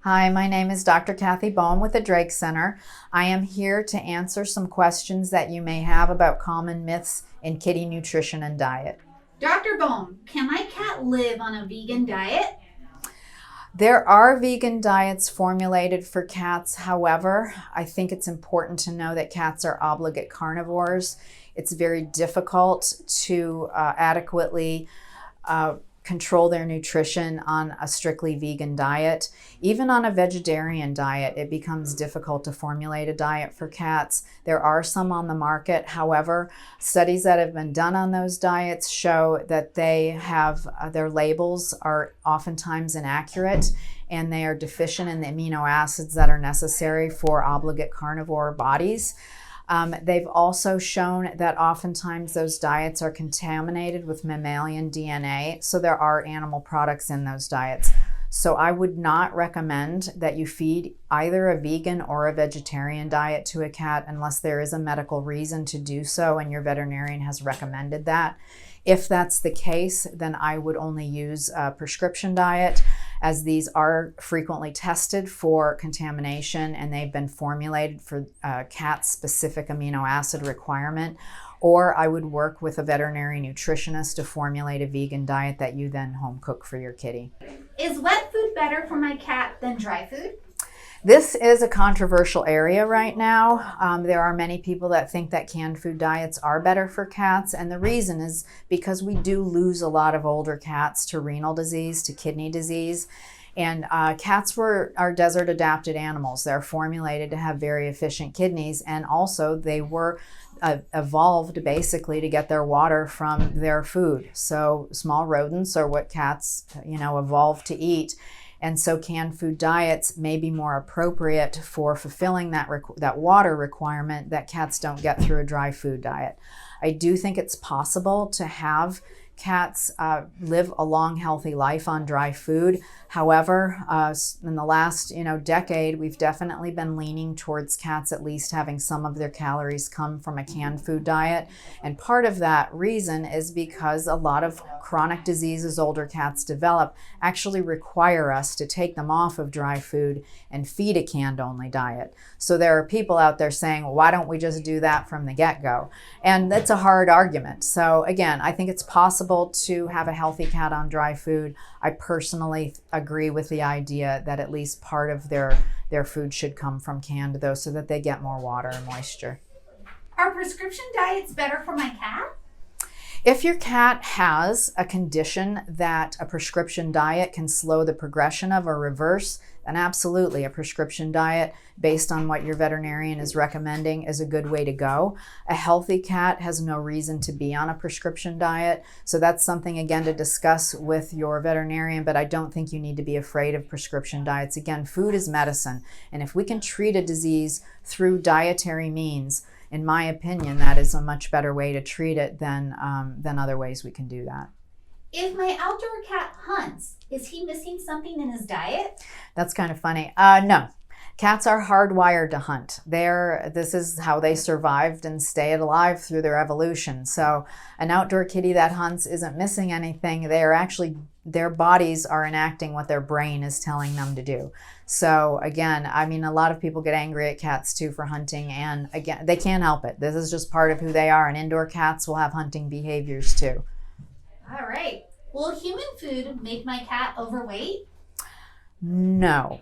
Hi, my name is Dr. Kathy Boehme with the Drake Center. I am here to answer some questions that you may have about common myths in kitty nutrition and diet. Dr. Boehme, can my cat live on a vegan diet? There are vegan diets formulated for cats. However, I think it's important to know that cats are obligate carnivores. It's very difficult to adequately control their nutrition on a strictly vegan diet. Even on a vegetarian diet, it becomes difficult to formulate a diet for cats. There are some on the market. However, studies that have been done on those diets show that they have their labels are oftentimes inaccurate and they are deficient in the amino acids that are necessary for obligate carnivore bodies. They've also shown that oftentimes those diets are contaminated with mammalian DNA, so there are animal products in those diets. So I would not recommend that you feed either a vegan or a vegetarian diet to a cat unless there is a medical reason to do so and your veterinarian has recommended that. If that's the case, then I would only use a prescription diet, as these are frequently tested for contamination and they've been formulated for cat specific amino acid requirement. Or I would work with a veterinary nutritionist to formulate a vegan diet that you then home cook for your kitty. Is wet food better for my cat than dry food? This is a controversial area right now. There are many people that think that canned food diets are better for cats, and the reason is because we do lose a lot of older cats to renal disease, to kidney disease. And cats are desert adapted animals. They're formulated to have very efficient kidneys, and also they were evolved basically to get their water from their food. So small rodents are what cats, evolved to eat. And so canned food diets may be more appropriate for fulfilling that water requirement that cats don't get through a dry food diet. I do think it's possible to have cats live a long, healthy life on dry food. However, in the last decade, we've definitely been leaning towards cats at least having some of their calories come from a canned food diet. And part of that reason is because a lot of chronic diseases older cats develop actually require us to take them off of dry food and feed a canned-only diet. So there are people out there saying, well, why don't we just do that from the get-go? And that's a hard argument. So again, I think it's possible to have a healthy cat on dry food. I personally agree with the idea that at least part of their food should come from canned, though, so that they get more water and moisture. Are prescription diets better for my cat? If your cat has a condition that a prescription diet can slow the progression of or reverse, then absolutely a prescription diet based on what your veterinarian is recommending is a good way to go. A healthy cat has no reason to be on a prescription diet, so that's something again to discuss with your veterinarian, but I don't think you need to be afraid of prescription diets. Again, food is medicine, and if we can treat a disease through dietary means, in my opinion, that is a much better way to treat it than other ways we can do that. If my outdoor cat hunts, is he missing something in his diet? That's kind of funny. No. Cats are hardwired to hunt. This is how they survived and stayed alive through their evolution. So an outdoor kitty that hunts isn't missing anything. Their bodies are enacting what their brain is telling them to do. So again, a lot of people get angry at cats too for hunting, and again, they can't help it. This is just part of who they are, and indoor cats will have hunting behaviors too. All right. Will human food make my cat overweight? No.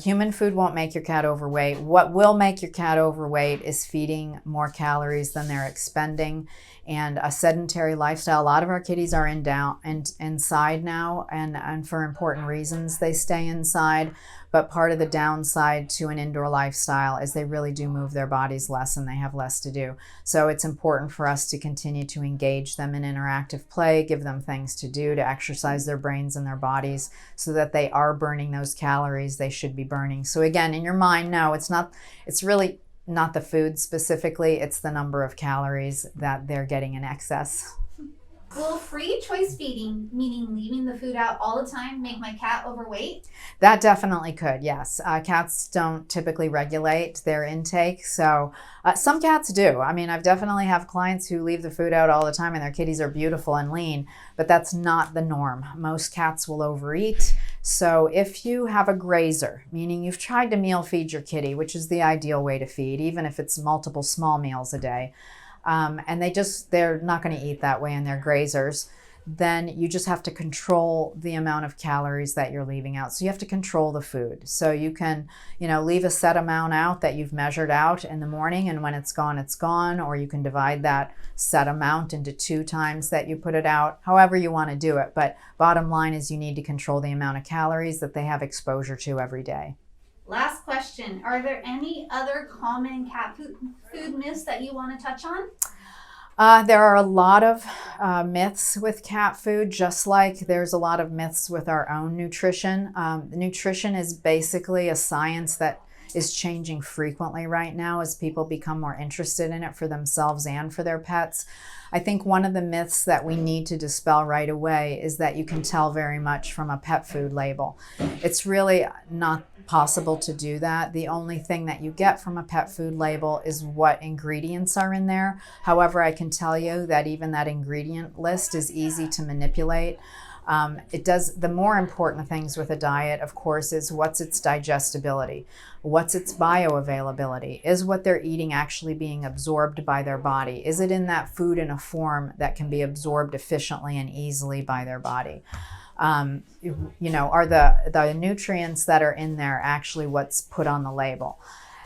Human food won't make your cat overweight. What will make your cat overweight is feeding more calories than they're expending and a sedentary lifestyle. A lot of our kitties are inside now, and for important reasons they stay inside. But part of the downside to an indoor lifestyle is they really do move their bodies less and they have less to do. So it's important for us to continue to engage them in interactive play, give them things to do to exercise their brains and their bodies so that they are burning those calories they should be burning. So again, in your mind, no, it's really not the food specifically, it's the number of calories that they're getting in excess. Will free choice feeding, meaning leaving the food out all the time, make my cat overweight? That definitely could, yes. Cats don't typically regulate their intake, so some cats do. I mean, I've definitely have clients who leave the food out all the time and their kitties are beautiful and lean, but that's not the norm. Most cats will overeat. So if you have a grazer, meaning you've tried to meal feed your kitty, which is the ideal way to feed, even if it's multiple small meals a day, and they're not going to eat that way and they're grazers, then you just have to control the amount of calories that you're leaving out. So you have to control the food. So you can, leave a set amount out that you've measured out in the morning, and when it's gone, or you can divide that set amount into 2 times that you put it out, however you want to do it. But bottom line is you need to control the amount of calories that they have exposure to every day. Last question. Are there any other common cat food myths that you want to touch on? There are a lot of myths with cat food, just like there's a lot of myths with our own nutrition. Nutrition is basically a science that is changing frequently right now as people become more interested in it for themselves and for their pets. I think one of the myths that we need to dispel right away is that you can tell very much from a pet food label. It's really not possible to do that. The only thing that you get from a pet food label is what ingredients are in there. However, I can tell you that even that ingredient list is easy to manipulate. The more important things with a diet, of course, is what's its digestibility, what's its bioavailability, is what they're eating actually being absorbed by their body, is it in that food in a form that can be absorbed efficiently and easily by their body. Are the nutrients that are in there actually what's put on the label?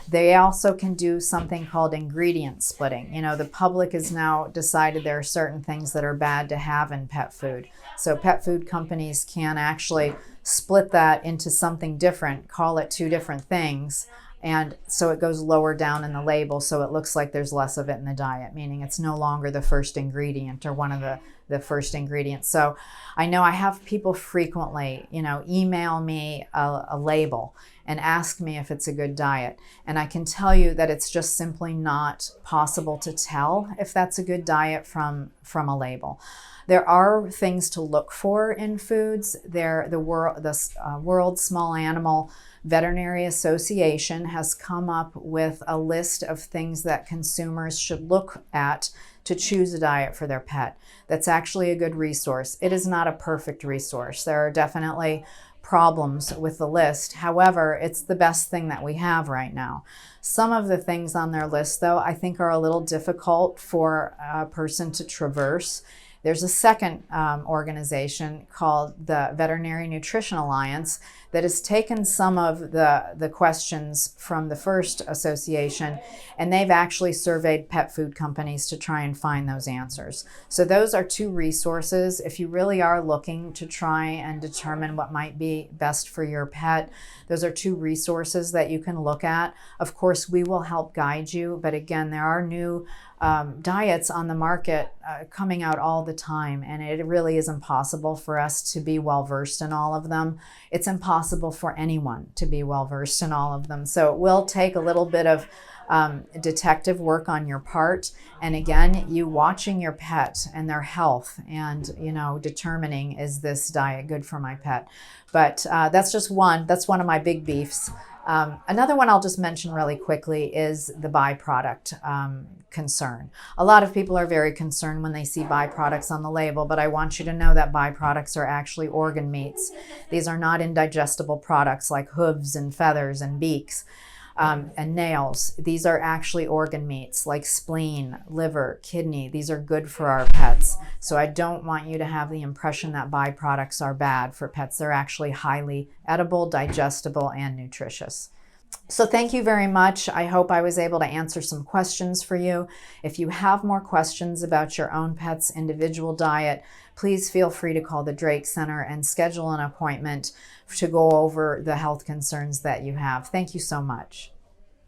They also can do something called ingredient splitting. The public has now decided there are certain things that are bad to have in pet food. So pet food companies can actually split that into something different, call it 2 different things, and so it goes lower down in the label so it looks like there's less of it in the diet, meaning it's no longer the first ingredient or one of the first ingredients. So I know I have people frequently, email me a label and ask me if it's a good diet. And I can tell you that it's just simply not possible to tell if that's a good diet from a label. There are things to look for in foods. The World Small Animal Veterinary Association has come up with a list of things that consumers should look at to choose a diet for their pet. That's actually a good resource. It is not a perfect resource. There are definitely problems with the list. However, it's the best thing that we have right now. Some of the things on their list, though, I think are a little difficult for a person to traverse. There's a second organization called the Veterinary Nutrition Alliance that has taken some of the questions from the first association, and they've actually surveyed pet food companies to try and find those answers. So those are 2 resources. If you really are looking to try and determine what might be best for your pet, those are 2 resources that you can look at. Of course, we will help guide you, but again, there are new diets on the market coming out all the time, and it really is impossible for us to be well versed in all of them. It's impossible for anyone to be well versed in all of them. So it will take a little bit of detective work on your part, and again, you watching your pet and their health and determining, is this diet good for my pet? But that's one of my big beefs. Another one I'll just mention really quickly is the byproduct concern. A lot of people are very concerned when they see byproducts on the label, but I want you to know that byproducts are actually organ meats. These are not indigestible products like hooves and feathers and beaks and nails. These are actually organ meats like spleen, liver, kidney. These are good for our pets. So I don't want you to have the impression that byproducts are bad for pets. They're actually highly edible, digestible, and nutritious. So thank you very much. I hope I was able to answer some questions for you. If you have more questions about your own pet's individual diet, please feel free to call the Drake Center and schedule an appointment to go over the health concerns that you have. Thank you so much.